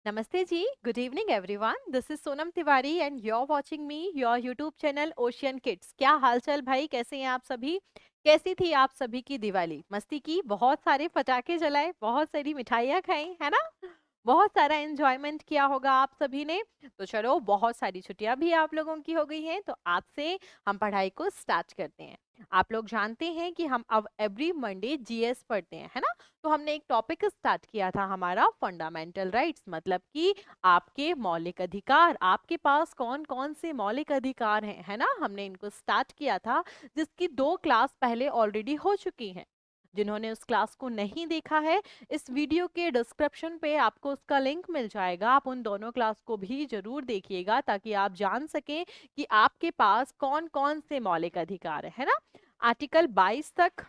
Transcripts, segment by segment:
नमस्ते जी, good evening everyone. This is Sonam Tiwari and you are watching me your YouTube channel ocean kids. क्या हालचाल भाई, कैसे हैं आप सभी? कैसी थी आप सभी की दिवाली? मस्ती की, बहुत सारे पटाखे जलाए, बहुत सारी मिठाइयाँ खाई, है ना? बहुत सारा एंजॉयमेंट किया होगा आप सभी ने। तो चलो, बहुत सारी छुट्टियां भी आप लोगों की हो गई हैं, तो आज से हम पढ़ाई को स्टार्ट करते हैं। आप लोग जानते हैं कि हम अब एवरी मंडे जीएस पढ़ते हैं, है ना? तो हमने एक टॉपिक स्टार्ट किया था हमारा फंडामेंटल राइट्स, मतलब कि आपके मौलिक अधिकार। आपके पास कौन कौन से मौलिक अधिकार हैं, है ना? हमने इनको स्टार्ट किया था, जिसकी 2 क्लास पहले ऑलरेडी हो चुकी हैं। जिन्होंने उस क्लास को नहीं देखा है, इस वीडियो के डिस्क्रिप्शन पे आपको उसका लिंक मिल जाएगा। आप उन दोनों क्लास को भी जरूर देखिएगा, ताकि आप जान सकें कि आपके पास कौन कौन से मौलिक अधिकार है ना? आर्टिकल 22 तक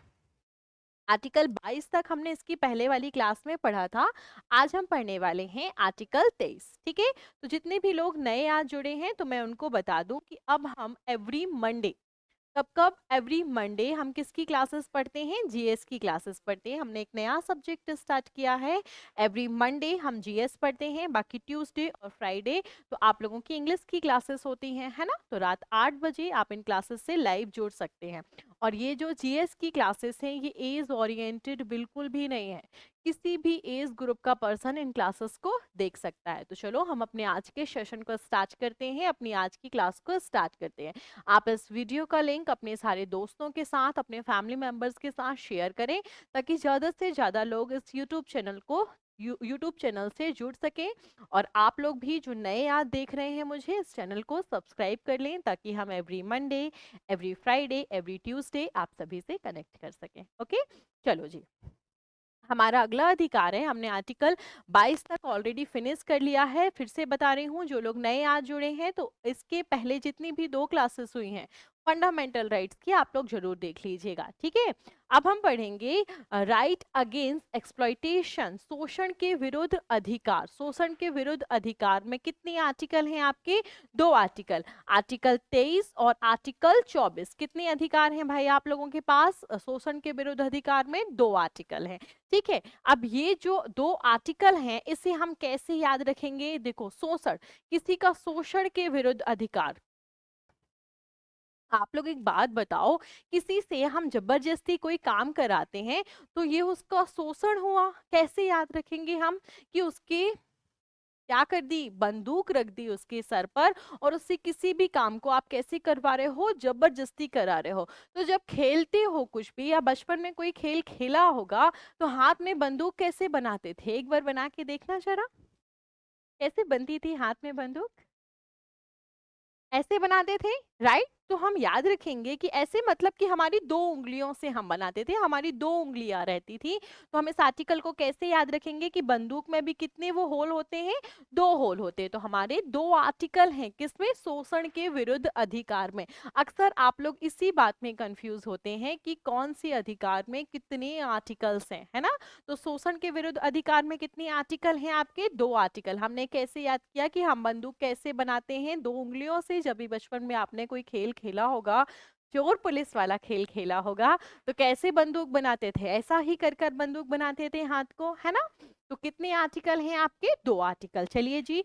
आर्टिकल 22 तक हमने इसकी पहले वाली क्लास में पढ़ा था। आज हम पढ़ने वाले हैं आर्टिकल 23। ठीक है? तो जितने भी लोग नए आज जुड़े हैं, तो मैं उनको बता दूं कि अब हम एवरी मंडे, कब कब, एवरी मंडे हम किसकी क्लासेस पढ़ते हैं? जीएस की क्लासेस पढ़ते हैं। हमने एक नया सब्जेक्ट स्टार्ट किया है। एवरी मंडे हम जीएस पढ़ते हैं, बाकी ट्यूसडे और फ्राइडे तो आप लोगों की इंग्लिश की क्लासेस होती हैं, है ना? तो रात 8 बजे आप इन क्लासेस से लाइव जुड़ सकते हैं। और ये जो जीएस की क्लासेस हैं, ये एज ओरिएंटेड बिल्कुल भी नहीं है। किसी भी एज ग्रुप का पर्सन इन क्लासेस को देख सकता है। तो चलो, हम अपने आज के सेशन को स्टार्ट करते हैं, अपनी आज की क्लास को स्टार्ट करते हैं। आप इस वीडियो का लिंक अपने सारे दोस्तों के साथ, अपने फैमिली मेंबर्स के साथ शेयर करें, ताकि ज़्यादा से ज़्यादा लोग इस यूट्यूब चैनल को यूट्यूब चैनल से जुड़ सकें। और आप लोग भी जो नए आज देख रहे हैं मुझे, इस चैनल को सब्सक्राइब कर लें, ताकि हम every Monday, every Friday, every Tuesday आप सभी से कनेक्ट कर सकें। ओके, चलो जी। हमारा अगला अधिकार है, हमने आर्टिकल 22 तक ऑलरेडी फिनिश कर लिया है। फिर से बता रही हूँ, जो लोग नए आज जुड़े हैं, तो इसके पहले जितनी भी 2 क्लासेस हुई हैं फंडामेंटल राइट्स की, आप लोग जरूर देख लीजिएगा। ठीक है? अब हम पढ़ेंगे राइट अगेंस्ट एक्सप्लॉइटेशन, शोषण के विरुद्ध अधिकार। शोषण के विरुद्ध अधिकार में कितने आर्टिकल हैं आपके? 2 आर्टिकल, आर्टिकल 23 और आर्टिकल 24। कितने अधिकार हैं भाई आप लोगों के पास? शोषण के विरुद्ध अधिकार में 2 आर्टिकल हैं। ठीक है? अब ये जो 2 आर्टिकल हैं, इसे हम कैसे याद रखेंगे? देखो, शोषण, किसी का शोषण के विरुद्ध अधिकार। आप लोग एक बात बताओ, किसी से हम जबरदस्ती कोई काम कराते हैं, तो ये उसका शोषण हुआ। कैसे याद रखेंगे हम कि उसके क्या कर दी? बंदूक रख दी उसके सर पर, और उससे किसी भी काम को आप कैसे करवा रहे हो? जबरदस्ती करा रहे हो। तो जब खेलते हो कुछ भी, या बचपन में कोई खेल खेला होगा, तो हाथ में बंदूक कैसे बनाते थे? एक बार बना के देखना जरा, कैसे बनती थी हाथ में बंदूक? ऐसे बनाते थे, राइट? तो हम याद रखेंगे कि ऐसे मतलब कि हमारी 2 उंगलियों से हम बनाते थे, हमारी 2 उंगलियां रहती थी। तो हम इस आर्टिकल को कैसे याद रखेंगे कि बंदूक में भी कितने वो होल होते हैं? 2 होल होते हैं। तो हमारे 2 आर्टिकल हैं, किसमें? शोषण के विरुद्ध अधिकार में। अक्सर आप लोग इसी बात में कंफ्यूज होते हैं कि कौन सी अधिकार में कितने आर्टिकल्स हैं, है ना? तो शोषण के विरुद्ध अधिकार में कितने आर्टिकल हैं आपके? 2 आर्टिकल। हमने कैसे याद किया कि हम बंदूक कैसे बनाते हैं? 2 उंगलियों से। जब भी बचपन में आपने कोई खेल खेला होगा, चोर पुलिस वाला खेल खेला होगा, तो कैसे बंदूक बनाते थे? ऐसा ही कर कर बंदूक बनाते थे हाथ को, है ना? तो कितने आर्टिकल हैं आपके? 2 आर्टिकल। चलिए जी,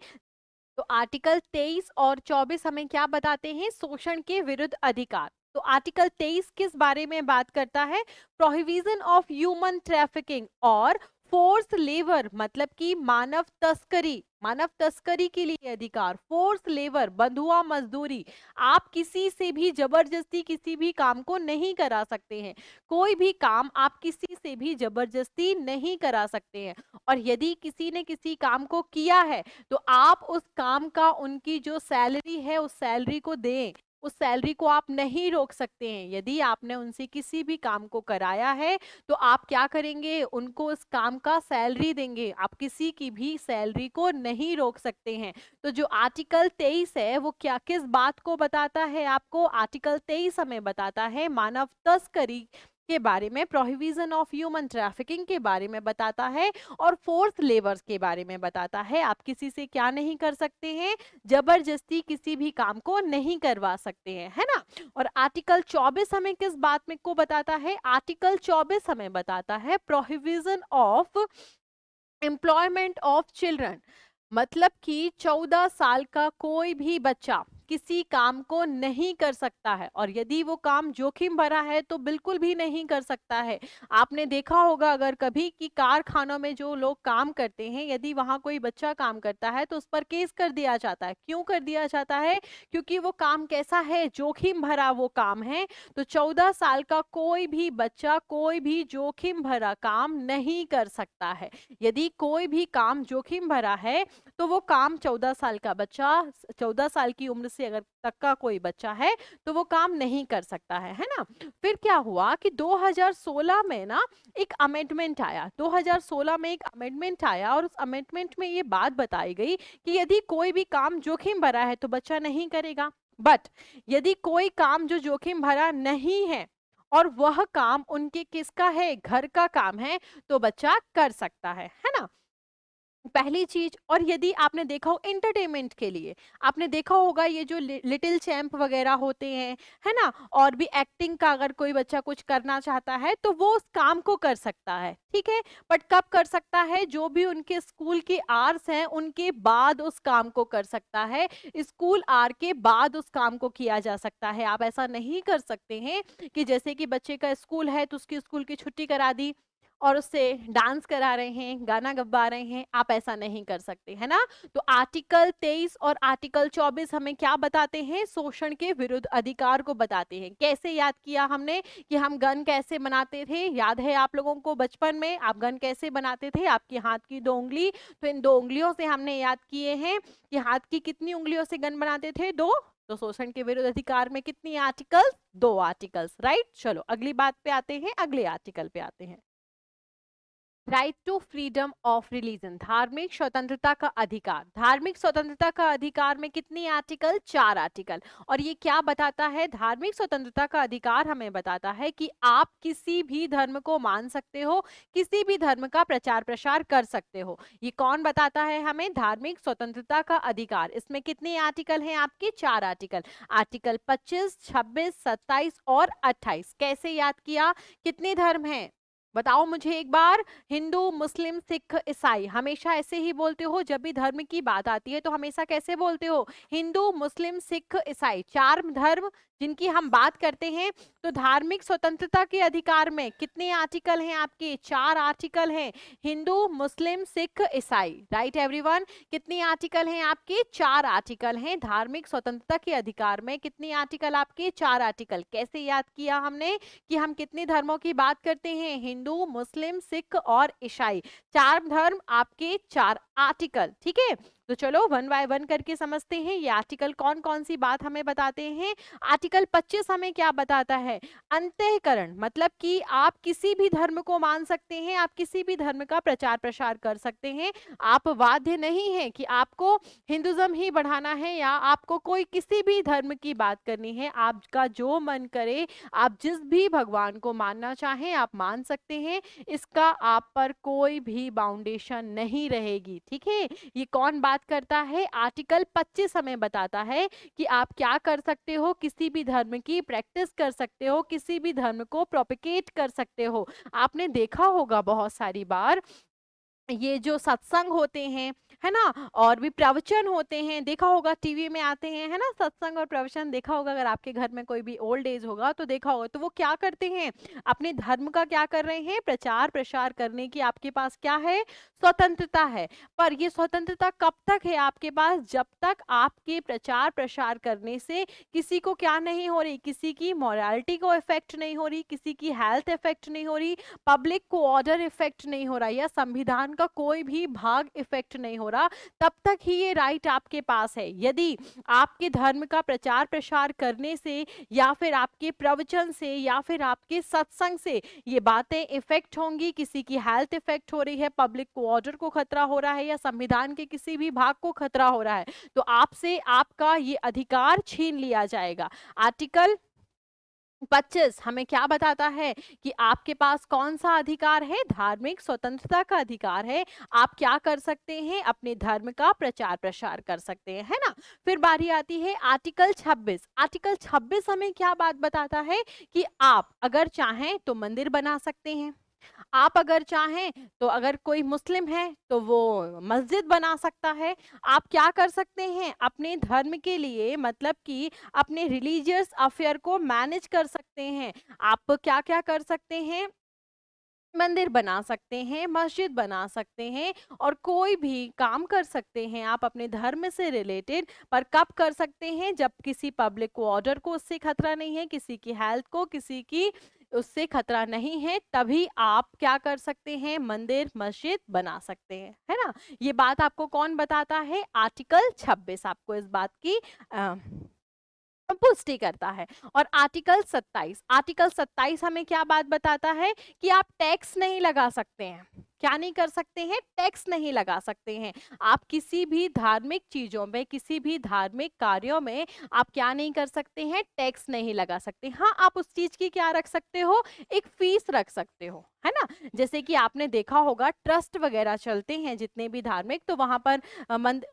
तो आर्टिकल 23 और 24 हमें क्या बताते हैं? शोषण के विरुद्ध अधिकार। तो आर्टिकल 23 किस बारे में बात करता है? प्रोहिबिशन ऑफ ह्यूमन ट्रैफिकिंग और फोर्स लेबर, मतलब कि मानव तस्करी, मानव तस्करी के लिए अधिकार। फोर्स लेबर, बंधुआ मजदूरी, आप किसी से भी जबरदस्ती किसी भी काम को नहीं करा सकते हैं। कोई भी काम आप किसी से भी जबरदस्ती नहीं करा सकते हैं। और यदि किसी ने किसी काम को किया है, तो आप उस काम का, उनकी जो सैलरी है, उस सैलरी को दें। उस सैलरी को आप नहीं रोक सकते हैं। यदि आपने उनसे किसी भी काम को कराया है, तो आप क्या करेंगे? उनको उस काम का सैलरी देंगे। आप किसी की भी सैलरी को नहीं रोक सकते हैं। तो जो आर्टिकल 23 है, वो क्या, किस बात को बताता है आपको? आर्टिकल 23 हमें बताता है मानव तस्करी के बारे में, प्रोहिबिशन ऑफ ह्यूमन ट्रैफिकिंग के बारे में बताता है, और फोर्स लेबर्स के बारे में बताता है। आप किसी से क्या नहीं कर सकते हैं? जबरदस्ती किसी भी काम को नहीं करवा सकते हैं, है ना? और आर्टिकल 24 हमें किस बात में को बताता है? आर्टिकल 24 हमें बताता है prohibition of employment of children. मतलब कि 14 साल का कोई भी बच्चा किसी काम को नहीं कर सकता है, और यदि वो काम जोखिम भरा है तो बिल्कुल भी नहीं कर सकता है। आपने देखा होगा अगर कभी कि कारखानों में जो लोग काम करते हैं, यदि वहां कोई बच्चा काम करता है तो उस पर केस कर दिया जाता है। क्यों कर दिया जाता है? क्योंकि वो काम कैसा है, जोखिम भरा वो काम है। तो 14 साल का कोई भी बच्चा कोई भी जोखिम भरा काम नहीं कर सकता है। यदि कोई भी काम जोखिम भरा है तो वो काम 14 साल का बच्चा, 14 साल की उम्र से अगर तक का कोई बच्चा है तो वो काम नहीं कर सकता है ना। फिर क्या हुआ कि 2016 में ना एक अमेंडमेंट आया, 2016 में एक अमेंडमेंट आया, और उस अमेंडमेंट में ये बात बताई गई कि यदि कोई भी काम जोखिम भरा है तो बच्चा नहीं करेगा, बट यदि कोई काम जो जोखिम भरा नहीं है और वह काम उनके किसका है, घर का काम है, तो बच्चा कर सकता है ना। पहली चीज। और यदि आपने देखा हो एंटरटेनमेंट के लिए, आपने देखा होगा ये जो लिटिल चैंप वगैरह होते हैं, है ना, और भी एक्टिंग का अगर कोई बच्चा कुछ करना चाहता है तो वो उस काम को कर सकता है, ठीक है। बट कब कर सकता है? जो भी उनके स्कूल के आवर्स हैं उनके बाद उस काम को कर सकता है। स्कूल आवर के बाद उस काम को किया जा सकता है। आप ऐसा नहीं कर सकते हैं कि जैसे कि बच्चे का स्कूल है तो उसकी स्कूल की छुट्टी करा दी और उससे डांस करा रहे हैं, गाना गवा रहे हैं, आप ऐसा नहीं कर सकते, है ना। तो आर्टिकल 23 और आर्टिकल 24 हमें क्या बताते हैं? शोषण के विरुद्ध अधिकार को बताते हैं। कैसे याद किया हमने कि हम गन कैसे बनाते थे? याद है आप लोगों को बचपन में आप गन कैसे बनाते थे? आपके हाथ की 2 उंगली, तो इन 2 उंगलियों से हमने याद किए हैं कि हाथ की कितनी उंगलियों से गन बनाते थे? 2। तो शोषण के विरुद्ध अधिकार में कितनी आर्टिकल्स? 2 articles, right. चलो अगली बात पे आते हैं, अगले आर्टिकल पे आते हैं। Right to freedom of religion, धार्मिक स्वतंत्रता का अधिकार। धार्मिक स्वतंत्रता का अधिकार में कितनी आर्टिकल? 4 आर्टिकल। और ये क्या बताता है? धार्मिक स्वतंत्रता का अधिकार हमें बताता है कि आप किसी भी धर्म को मान सकते हो, किसी भी धर्म का प्रचार प्रसार कर सकते हो। ये कौन बताता है हमें? धार्मिक स्वतंत्रता का अधिकार। इसमें कितने आर्टिकल हैं आपके? 4 आर्टिकल। आर्टिकल 25, 26, 27 और 28। कैसे याद किया? कितने धर्म हैं बताओ मुझे एक बार? हिंदू, मुस्लिम, सिख, ईसाई। हमेशा ऐसे ही बोलते हो जब भी धर्म की बात आती है, तो हमेशा कैसे बोलते हो? हिंदू, मुस्लिम, सिख, ईसाई, 4 धर्म जिनकी हम बात करते हैं। तो धार्मिक स्वतंत्रता के अधिकार में कितने आर्टिकल हैं आपके? 4 आर्टिकल हैं। हिंदू, मुस्लिम, सिख, ईसाई, राइट एवरीवन। कितने आर्टिकल हैं आपके? 4 आर्टिकल हैं। धार्मिक स्वतंत्रता के अधिकार में कितने आर्टिकल आपके? 4 आर्टिकल। कैसे याद किया हमने कि हम कितने धर्मों की बात करते हैं? हिंदू, मुस्लिम, सिख और ईसाई, 4 धर्म आपके 4 आर्टिकल, ठीक है। तो चलो वन बाय वन करके समझते हैं ये आर्टिकल कौन कौन सी बात हमें बताते हैं। आर्टिकल 25 हमें क्या बताता है? अंतःकरण, मतलब कि आप किसी भी धर्म को मान सकते हैं, आप किसी भी धर्म का प्रचार प्रसार कर सकते हैं। आप बाध्य नहीं है कि आपको हिंदुज्म ही बढ़ाना है या आपको कोई किसी भी धर्म की बात करनी है। आपका जो मन करे, आप जिस भी भगवान को मानना चाहें आप मान सकते हैं। इसका आप पर कोई भी बाउंडेशन नहीं रहेगी, ठीक है। ये कौन बात करता है? आर्टिकल 25 हमें बताता है कि आप क्या कर सकते हो, किसी भी धर्म की प्रैक्टिस कर सकते हो, किसी भी धर्म को प्रोपिकेट कर सकते हो। आपने देखा होगा बहुत सारी बार ये जो सत्संग होते हैं, है ना, और भी प्रवचन होते हैं, देखा होगा टीवी में आते हैं, है ना, सत्संग और प्रवचन देखा होगा। अगर आपके घर में कोई भी ओल्ड एज होगा तो देखा होगा। तो वो क्या करते हैं? अपने धर्म का क्या कर रहे हैं? प्रचार प्रसार करने की आपके पास क्या है? स्वतंत्रता है। पर ये स्वतंत्रता कब तक है आपके पास? जब तक आपके प्रचार प्रसार करने से किसी को क्या नहीं हो रही? किसी की मोरालिटी को इफेक्ट नहीं हो रही, किसी की हेल्थ इफेक्ट नहीं हो रही, पब्लिक को ऑर्डर इफेक्ट नहीं हो रहा, या संविधान का कोई भी भाग इफेक्ट नहीं हो रहा, तब तक ही ये राइट आपके पास है। यदि आपके धर्म का प्रचार प्रसार करने से या फिर आपके प्रवचन से या फिर आपके सत्संग से ये बातें इफेक्ट होंगी, किसी की हेल्थ इफेक्ट हो रही है, पब्लिक को ऑर्डर को खतरा हो रहा है, या संविधान के किसी भी भाग को खतरा हो रहा है, तो आपसे आपका ये अधिकार छीन लिया जाएगा। आर्टिकल 25 हमें क्या बताता है कि आपके पास कौन सा अधिकार है? धार्मिक स्वतंत्रता का अधिकार है। आप क्या कर सकते हैं? अपने धर्म का प्रचार प्रसार कर सकते हैं, है ना। फिर बारी आती है आर्टिकल 26। आर्टिकल 26 हमें क्या बात बताता है? कि आप अगर चाहें तो मंदिर बना सकते हैं, आप अगर चाहें तो अगर कोई मुस्लिम है तो वो मस्जिद बना सकता है। आप क्या कर सकते हैं अपने धर्म के लिए, मतलब कि अपने रिलीजियस अफेयर को मैनेज कर सकते हैं। आप क्या-क्या कर सकते हैं, मंदिर बना सकते हैं, मस्जिद बना सकते हैं और कोई भी काम कर सकते हैं आप अपने धर्म से रिलेटेड। पर कब कर सकते हैं, जब किसी पब्लिक को ऑर्डर को उससे खतरा नहीं है, किसी की हेल्थ को, किसी की उससे खतरा नहीं है, तभी आप क्या कर सकते हैं, मंदिर मस्जिद बना सकते हैं, है ना। ये बात आपको कौन बताता है, आर्टिकल 26 आपको इस बात की पुष्टि करता है। और आर्टिकल 27 हमें क्या बात बताता है कि आप टैक्स नहीं लगा सकते हैं। क्या नहीं कर सकते हैं, टैक्स नहीं लगा सकते हैं। आप किसी भी धार्मिक चीजों में, किसी भी धार्मिक कार्यों में आप क्या नहीं कर सकते हैं, टैक्स नहीं लगा सकते। हाँ, आप उस चीज की क्या रख सकते हो, एक फीस रख सकते हो, है ना। जैसे कि आपने देखा होगा ट्रस्ट वगैरह चलते हैं जितने भी धार्मिक, तो वहां पर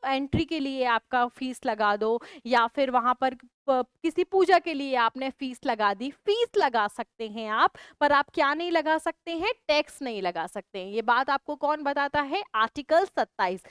एंट्री के लिए आपका फीस लगा दो, या फिर वहां पर किसी पूजा के लिए आपने फीस लगा दी, फीस लगा सकते हैं आप। पर आप क्या नहीं लगा सकते हैं, टैक्स नहीं लगा सकते हैं। ये बात आपको कौन बताता है, article 27।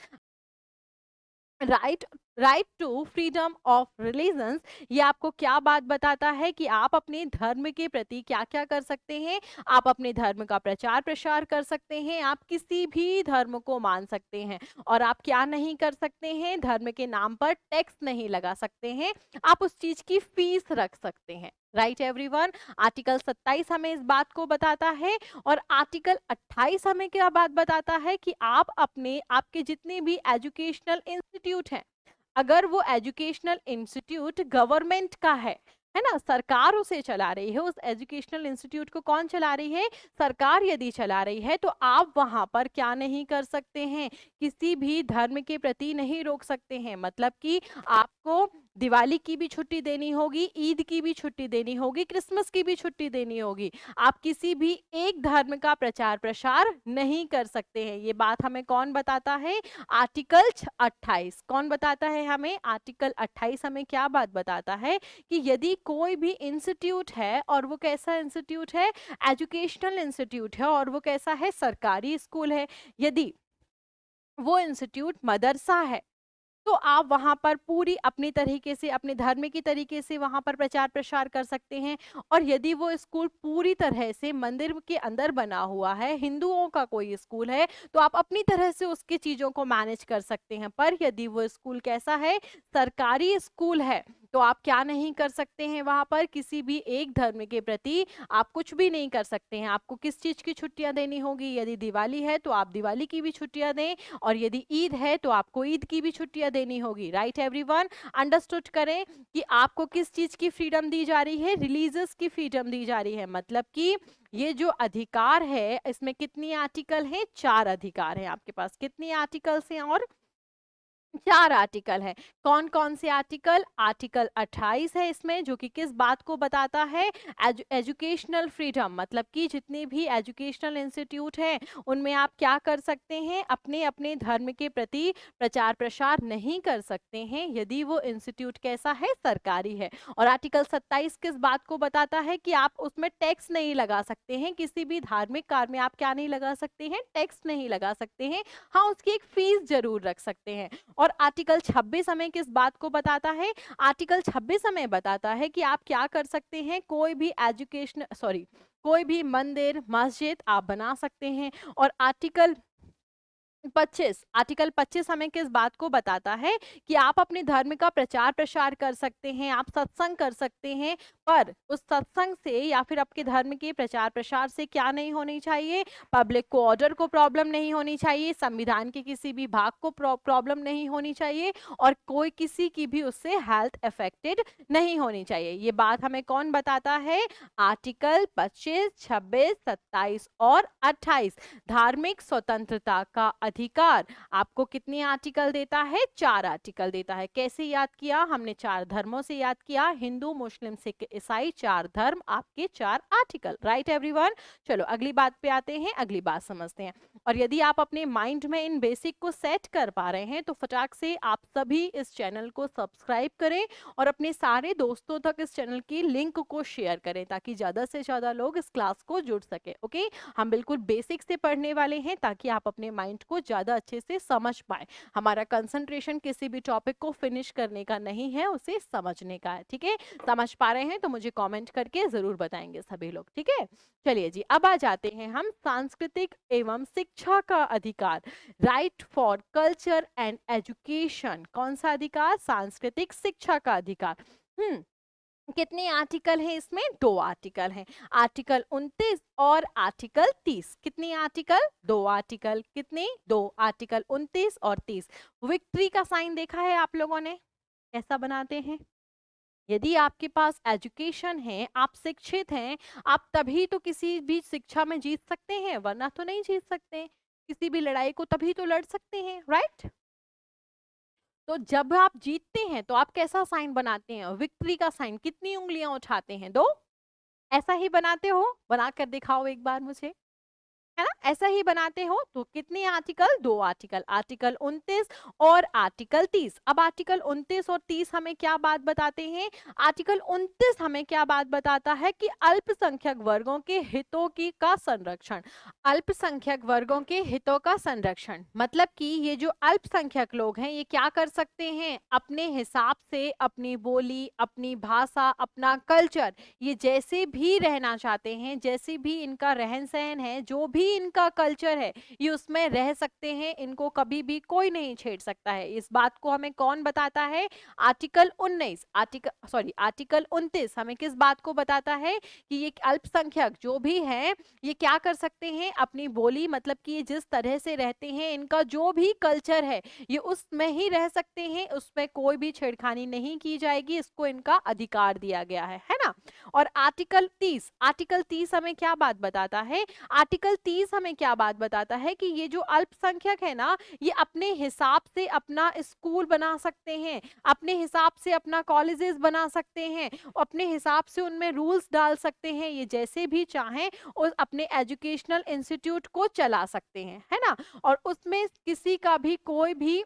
Right right to freedom of religions, ये आपको क्या बात बताता है कि आप अपने धर्म के प्रति क्या क्या कर सकते हैं। आप अपने धर्म का प्रचार प्रसार कर सकते हैं, आप किसी भी धर्म को मान सकते हैं। और आप क्या नहीं कर सकते हैं, धर्म के नाम पर टैक्स नहीं लगा सकते हैं, आप उस चीज की फीस रख सकते हैं। राइट एवरीवन, आर्टिकल 27 हमें इस बात को बताता है। और आर्टिकल 28 हमें क्या बात बताता है कि आप अपने, आपके जितने भी एजुकेशनल इंस्टीट्यूट हैं, अगर वो एजुकेशनल इंस्टीट्यूट गवर्नमेंट का है ना, सरकार उसे चला रही है, उस एजुकेशनल इंस्टीट्यूट को कौन चला रही है, सरकार यदि चला रही है, तो आप वहां पर क्या नहीं कर सकते हैं, किसी भी धर्म के प्रति नहीं रोक सकते हैं। मतलब कि आपको दिवाली की भी छुट्टी देनी होगी, ईद की भी छुट्टी देनी होगी, क्रिसमस की भी छुट्टी देनी होगी। आप किसी भी एक धर्म का प्रचार प्रसार नहीं कर सकते हैं। ये बात हमें कौन बताता है, आर्टिकल 28। कौन बताता है हमें, आर्टिकल 28 हमें क्या बात बताता है कि यदि कोई भी इंस्टीट्यूट है, और वो कैसा इंस्टीट्यूट है, एजुकेशनल इंस्टीट्यूट है, और वो कैसा है, सरकारी स्कूल है, यदि वो इंस्टीट्यूट मदरसा है, तो आप वहां पर पूरी अपनी तरीके से, अपने धर्म की तरीके से वहां पर प्रचार प्रसार कर सकते हैं। और यदि वो स्कूल पूरी तरह से मंदिर के अंदर बना हुआ है, हिंदुओं का कोई स्कूल है, तो आप अपनी तरह से उसकी चीजों को मैनेज कर सकते हैं। पर यदि वो स्कूल कैसा है, सरकारी स्कूल है, तो आप क्या नहीं कर सकते हैं, वहां पर किसी भी एक धर्म के प्रति आप कुछ भी नहीं कर सकते हैं। आपको किस चीज की छुट्टियां देनी होगी, यदि दिवाली है तो आप दिवाली की भी छुट्टियां दें, और यदि ईद है तो आपको ईद की भी छुट्टियां देनी होगी। राइट एवरीवन, अंडरस्टूड करें कि आपको किस चीज की फ्रीडम दी जा रही है, रिलीजियस की फ्रीडम दी जा रही है। मतलब कि ये जो अधिकार है, इसमें कितनी आर्टिकल हैं, 4 अधिकार हैं आपके पास। कितनी आर्टिकल्स हैं, और 4 आर्टिकल है। कौन कौन से आर्टिकल, आर्टिकल 28 है इसमें, जो कि किस बात को बताता है, एजुकेशनल फ्रीडम, मतलब कि जितने भी एजुकेशनल इंस्टीट्यूट हैं उनमें आप क्या कर सकते हैं, अपने अपने धर्म के प्रति प्रचार प्रसार नहीं कर सकते हैं, यदि वो इंस्टीट्यूट कैसा है, सरकारी है। और आर्टिकल 27 किस बात को बताता है कि आप उसमें टैक्स नहीं लगा सकते हैं, किसी भी धार्मिक कार्य में आप क्या नहीं लगा सकते हैं, टैक्स नहीं लगा सकते हैं। हाँ, उसकी एक फीस जरूर रख सकते हैं। और आर्टिकल 26 हमें किस बात को बताता है, आर्टिकल 26 हमें बताता है कि आप क्या कर सकते हैं, कोई भी एजुकेशन, सॉरी, कोई भी मंदिर मस्जिद आप बना सकते हैं। और आर्टिकल 25 हमें किस बात को बताता है कि आप अपने धर्म का प्रचार प्रसार कर सकते हैं, आप सत्संग कर सकते हैं। पर उस सत्संग से या फिर आपके धर्म के प्रचार प्रसार से क्या नहीं होनी चाहिए, पब्लिक को ऑर्डर को प्रॉब्लम नहीं होनी चाहिए, संविधान के किसी भी भाग को प्रॉब्लम नहीं होनी चाहिए, और कोई किसी की भी उससे हेल्थ अफेक्टेड नहीं होनी चाहिए। ये बात हमें कौन बताता है, आर्टिकल 25, 26, 27 और 28 धार्मिक स्वतंत्रता का अधिकार आपको कितने आर्टिकल देता है? 4 आर्टिकल देता है। कैसे याद किया? हमने 4 धर्मों से याद किया, हिंदू, मुस्लिम, सिख, ईसाई, 4 धर्म, आपके 4 आर्टिकल। Right everyone? चलो अगली बात पे आते हैं, अगली बात समझते हैं। और यदि आप अपने माइंड में इन बेसिक को सेट कर पा रहे हैं तो फटाक से आप सभी इस चैनल को सब्सक्राइब करें और अपने सारे दोस्तों तक इस चैनल की लिंक को शेयर करें ताकि ज्यादा से ज्यादा लोग इस क्लास को जुड़ सके। ओके, हम बिल्कुल बेसिक से पढ़ने वाले हैं ताकि आप अपने माइंड को ज्यादा अच्छे से समझ पाए। हमारा कंसंट्रेशन किसी भी टॉपिक को फिनिश करने का नहीं है, उसे समझने का है। ठीक है, समझ पा रहे हैं तो मुझे कमेंट करके जरूर बताएंगे सभी लोग। ठीक है, चलिए जी, अब आ जाते हैं हम सांस्कृतिक एवं शिक्षा का अधिकार, right for culture and education. कौन सा अधिकार? सांस्कृतिक शिक्षा का अधिकार। कितने आर्टिकल हैं इसमें? 2 आर्टिकल हैं, आर्टिकल 29 और आर्टिकल 30। कितने आर्टिकल? 2 आर्टिकल। कितने? 2 आर्टिकल 29 और 30। विक्ट्री का साइन देखा है आप लोगों ने? ऐसा बनाते हैं। यदि आपके पास एजुकेशन है, आप शिक्षित हैं, आप तभी तो किसी भी शिक्षा में जीत सकते हैं, वरना तो नहीं जीत सकते। किसी भी लड़ाई को तभी तो लड़ सकते हैं, राइट? तो जब आप जीतते हैं तो आप कैसा साइन बनाते हैं? विक्ट्री का साइन। कितनी उंगलियां उठाते हैं? 2। ऐसा ही बनाते हो? बनाकर दिखाओ एक बार मुझे, है ना? ऐसा ही बनाते हो। तो कितने आर्टिकल? 2 आर्टिकल, आर्टिकल 29 और आर्टिकल 30। अब आर्टिकल 29 और 30 हमें क्या बात बताते हैं? आर्टिकल 29 हमें क्या बात बताता है कि अल्पसंख्यक वर्गों के हितों की का संरक्षण। अल्पसंख्यक वर्गों के हितों का संरक्षण मतलब कि ये जो अल्पसंख्यक लोग हैं ये क्या कर सकते हैं? अपने हिसाब से अपनी बोली, अपनी भाषा, अपना कल्चर, ये जैसे भी रहना चाहते हैं, जैसे भी इनका रहन सहन है, जो भी इनका कल्चर है, ये उसमें रह सकते हैं। इनको कभी भी कोई नहीं छेड़ सकता है। इस बात को हमें कौन बताता है? आर्टिकल 19, आर्टिकल 29 हमें किस बात को बताता है कि ये अल्पसंख्यक जो भी हैं ये क्या कर सकते हैं? अपनी बोली, मतलब कि ये जिस तरह से रहते हैं, इनका जो भी कल्चर है, ये उसमें ही रह सकते हैं, उसमें कोई भी छेड़खानी नहीं की जाएगी। इसको इनका अधिकार दिया गया है ना? और आर्टिकल 30, आर्टिकल 30 हमें क्या बात बताता है? आर्टिकल 30 हमें क्या बात बताता है कि ये जो अल्पसंख्यक है ना, ये अपने हिसाब से अपना स्कूल बना सकते हैं, अपने हिसाब से अपना कॉलेजेस बना सकते हैं, अपने हिसाब से उनमें रूल्स डाल सकते हैं, ये जैसे भी चाहें और अपने एजुकेशनल इंस्टीट्यूट को चला सकते हैं, है ना? और उसमें किसी का भी कोई भी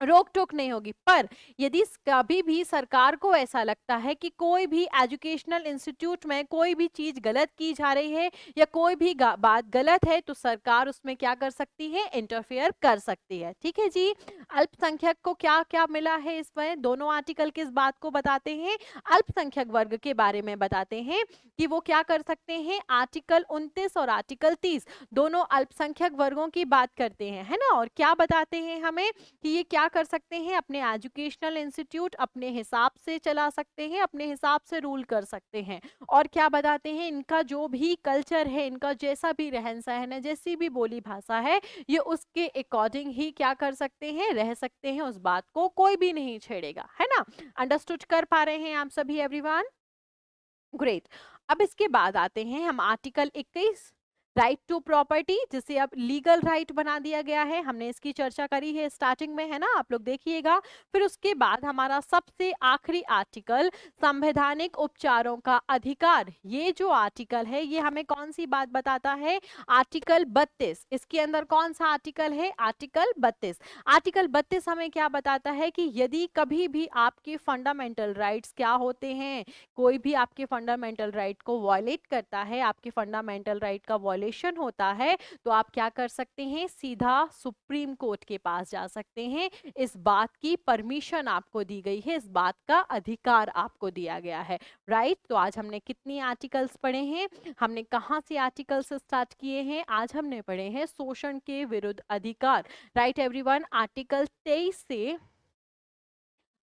रोक टोक नहीं होगी। पर यदि कभी भी सरकार को ऐसा लगता है कि कोई भी एजुकेशनल इंस्टीट्यूट में कोई भी चीज गलत की जा रही है या कोई भी बात गलत है तो सरकार उसमें क्या कर सकती है? इंटरफेयर कर सकती है। ठीक है जी। अल्पसंख्यक को क्या क्या मिला है इसमें? दोनों आर्टिकल किस बात को बताते हैं? अल्पसंख्यक वर्ग के बारे में बताते हैं कि वो क्या कर सकते हैं। आर्टिकल 29 और आर्टिकल 30 दोनों अल्पसंख्यक वर्गों की बात करते हैं, है ना? और क्या बताते हैं हमें कि ये क्या कर सकते हैं? अपने एजुकेशनल इंस्टीट्यूट अपने हिसाब से चला सकते हैं, अपने हिसाब से रूल कर सकते हैं। और क्या बताते हैं? इनका जो भी कल्चर है, इनका जैसा भी रहन सहन है, जैसी भी बोली भाषा है, ये उसके अकॉर्डिंग ही क्या कर सकते हैं? रह सकते हैं। उस बात को कोई भी नहीं छेड़ेगा, है ना? अंडरस्टूड कर पा रहे हैं आप सभी एवरीवन? ग्रेट। अब इसके बाद आते हैं हम आर्टिकल 21, राइट टू प्रॉपर्टी, जिसे अब लीगल राइट बना दिया गया है। हमने इसकी चर्चा करी है स्टार्टिंग में, है ना? आप लोग देखिएगा। फिर उसके बाद हमारा सबसे आखिरी आर्टिकल, संवैधानिक उपचारों का अधिकार। ये जो आर्टिकल है ये हमें कौन सी बात बताता है? आर्टिकल 32। इसके अंदर कौन सा आर्टिकल है? आर्टिकल 32। आर्टिकल 32 हमें क्या बताता है कि यदि कभी भी आपके फंडामेंटल राइट्स क्या होते हैं, कोई भी आपके फंडामेंटल राइट को वॉयलेट करता है, आपके फंडामेंटल राइट का वॉयलेशन होता है, तो आप क्या कर सकते हैं? सीधा सुप्रीम कोर्ट के पास जा सकते हैं। इस बात की परमिशन आपको दी गई है, इस बात का अधिकार आपको दिया गया है, राइट? तो आज हमने कितनी आर्टिकल्स पढ़े हैं? हमने कहाँ से आर्टिकल्स स्टार्ट किए हैं? आज हमने पढ़े हैं शोषण के विरुद्ध अधिकार, राइट एवरीवन? आर्टिकल 23 से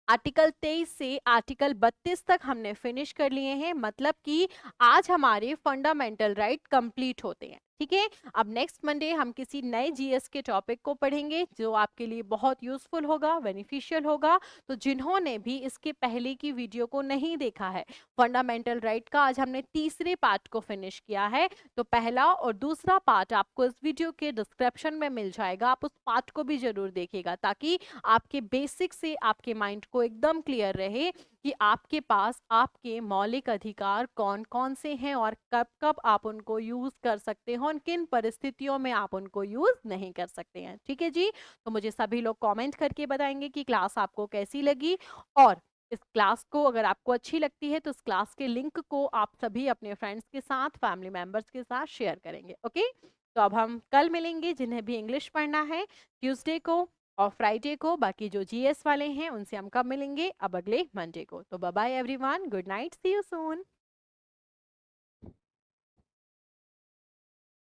आर्टिकल 23 से आर्टिकल 32 तक हमने फिनिश कर लिए हैं, मतलब कि आज हमारे फंडामेंटल राइट कंप्लीट होते हैं। ठीक है, अब नेक्स्ट मंडे हम किसी नए जीएस के टॉपिक को पढ़ेंगे जो आपके लिए बहुत यूजफुल होगा, बेनिफिशियल होगा। तो जिन्होंने भी इसके पहले की वीडियो को नहीं देखा है, फंडामेंटल राइट का आज हमने तीसरे पार्ट को फिनिश किया है, तो पहला और दूसरा पार्ट आपको इस वीडियो के डिस्क्रिप्शन में मिल जाएगा, आप उस पार्ट को भी जरूर देखिएगा, ताकि आपके बेसिक से आपके माइंड को एकदम क्लियर रहे कि आपके पास आपके मौलिक अधिकार कौन कौन से हैं और कब कब आप उनको यूज कर सकते हो और किन परिस्थितियों में आप उनको यूज नहीं कर सकते हैं। ठीक है जी, तो मुझे सभी लोग कमेंट करके बताएंगे कि क्लास आपको कैसी लगी, और इस क्लास को अगर आपको अच्छी लगती है तो इस क्लास के लिंक को आप सभी अपने फ्रेंड्स के साथ, फैमिली मेंबर्स के साथ शेयर करेंगे। ओके, तो अब हम कल मिलेंगे, जिन्हें भी इंग्लिश पढ़ना है ट्यूसडे को और फ्राइडे को। बाकी जो जीएस वाले हैं उनसे हम कब मिलेंगे, अब अगले मंडे को। तो bye bye everyone, good night, see you soon.